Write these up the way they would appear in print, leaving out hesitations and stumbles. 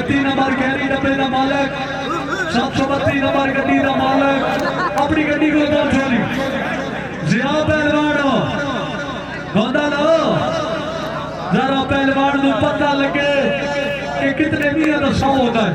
32 number गहरी डब्बे का मालक 732 नंबर गड्डी का मालक अपनी गड्डी को बोल छोड़ी जिया पहलवान होंदा ना जरा पहलवान को पता लगे कि कितने भी है तो 100 होता है।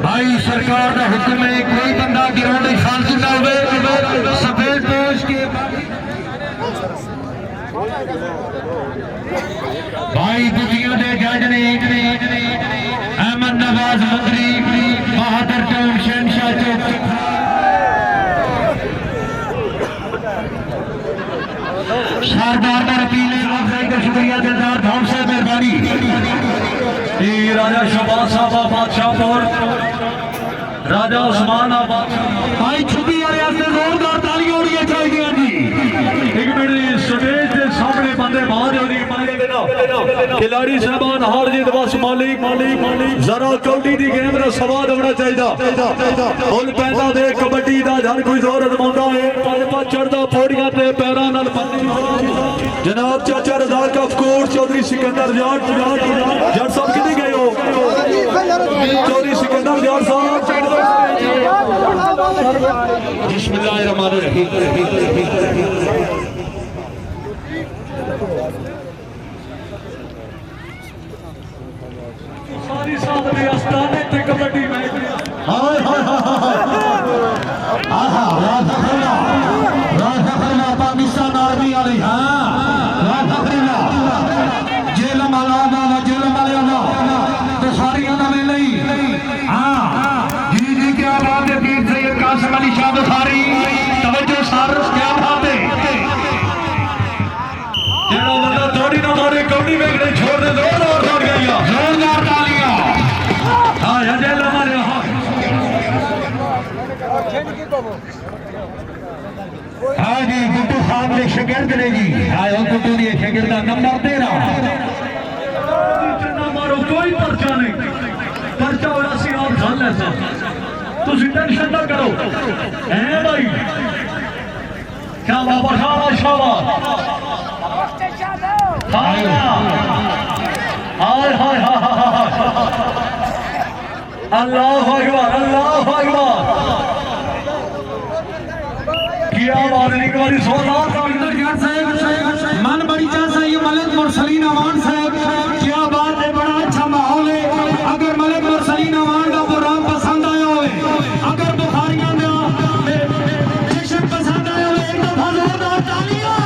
भाई सरकार का हुक्म है कोई बंदा ग्राउंड फालतू ना हो सफेद पोश के भाई दुनिया के जज ने अहमद नवाज मंत्री बहादुर टाउन शहनशाह चौक शारदार का अपील का शुक्रिया दिलदार धाम से मेहरबानी राजा शहबाज साहब बादशाहपुर राजा उस्मान भाई छुट्टी वाले जोरदार तालियां होनी चाहिए जी। एक मिनट स्टेज के सामने बंदे बाहर खिलाड़ी साहबान हारजीत बस मालिक जरा कौडी की गेम का स्वाद होना चाहिए फुल पैदा दे कबड्डी का हर कोई जोर अजमाता है चढ़ता पौड़ियां ते पैरों नाल जनाब चाचा रजा कफकोर चौधरी सिकंदर जाट साहब कितने गए हो चौधरी सिकंदर जाट साहब बिस्मिल्लाहिर्रहमानिर्रहीम सारी साहब ने आस्थाने ते कबड्डी में हाय हाय आहा राधा खन्ना पाकिस्तान आर्मी वाली हां राधा खन्ना जेल मलाना जेल मलाना तो सारी ना मिल नहीं हां जी क्या बात है पीर सैयद कासिम अली शाह बुखारी तवज्जो सर क्या बात है जेड़ा बंदा थोड़ी ना थोड़ी कौड़ी में छोड़ दे दो और छोड़ गया जोरदार तालियां हां अजय हमारे हाँ जी गुड्डू खान ने शागिर्द ने जी आए गुड्डू ने शागिर्द का नंबर 13 मारो कोई पर्चा नहीं पर्चा होया सी आप गल है साहब तुम टेंशन ना करो है भाई क्या बाबा शाबाश हाय हाय हाय अल्लाह अकबर क्या बात है बारी सोनार मन बड़ी चाहता है मलिक मुरसलीन अमान साहब क्या बात है बड़ा अच्छा माहौल है अगर मलिक मुरसलीन अमान का प्रोग्राम पसंद आया हो अगर बुखारियां जश्न पसंद आया हो एक दफा जोरदार तालियां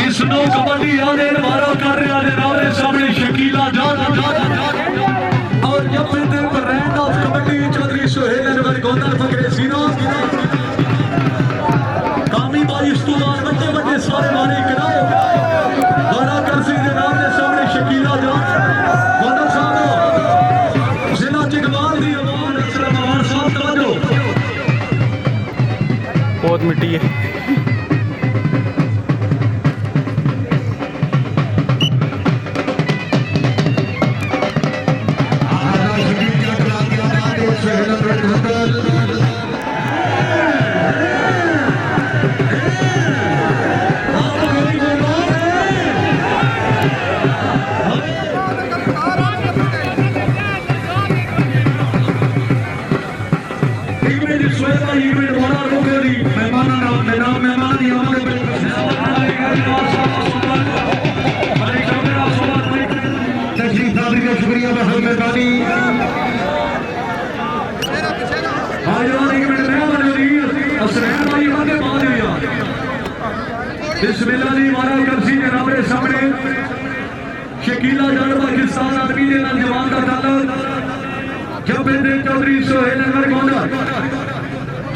इस नो कबड्डी आने मारा कर रहा है हमारे सामने शकीला जान और जब ब्रांड ऑफ कबड्डी चौधरी सुहेल अनवर गोंदल फकरे सीनो कामी बाई इस्तुदार बच्चे बच्चे सारे मारे कराओ दोरा करसी के नाम के सामने शकीला जान गोंदल साहब जिला चिकवाल दी अवान अशरफ अवान साहब तवज्जो बहुत मिट्टी है बहुत मेहरबानी बिस्मिल्लाह जी मारा कर्सी जनाब के सामने शकीला जान पाकिस्तान आदमी के जवान का ताल्लुक जब चौधरी सोहेल अनवर गोंदा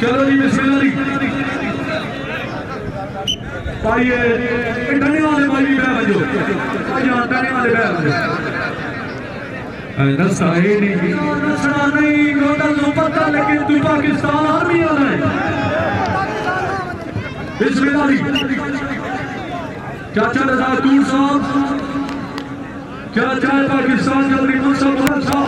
चलो जी बिस्मिल्लाह जी पाइए टने वाले भाई भी बैठ बजो टने वाले बैठ बजो नस्ता है नहीं नस्ता नहीं गोंदा को पता लेकिन तू पाकिस्तान आर्मी वाला है बिस्मिल्लाह जी चाचा रजा कूर साहब चाचा पाकिस्तान चौधरी मुंसफ साहब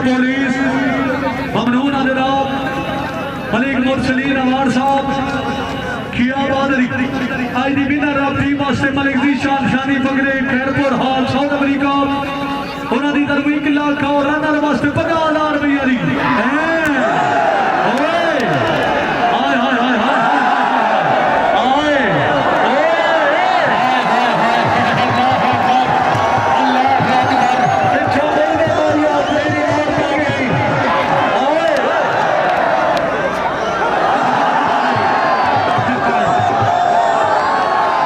पुलिस ममनून अदराब मलिक मुरसलीन अवार साहब खियाबाद आज दी विनर ऑफ टीम वास्ते मलिक जीशान शानी पगड़े खैरपुर हॉल साउथ अफ्रीका उन्होंने 1 लाख और रनर वास्ते 50,000 रुपया दी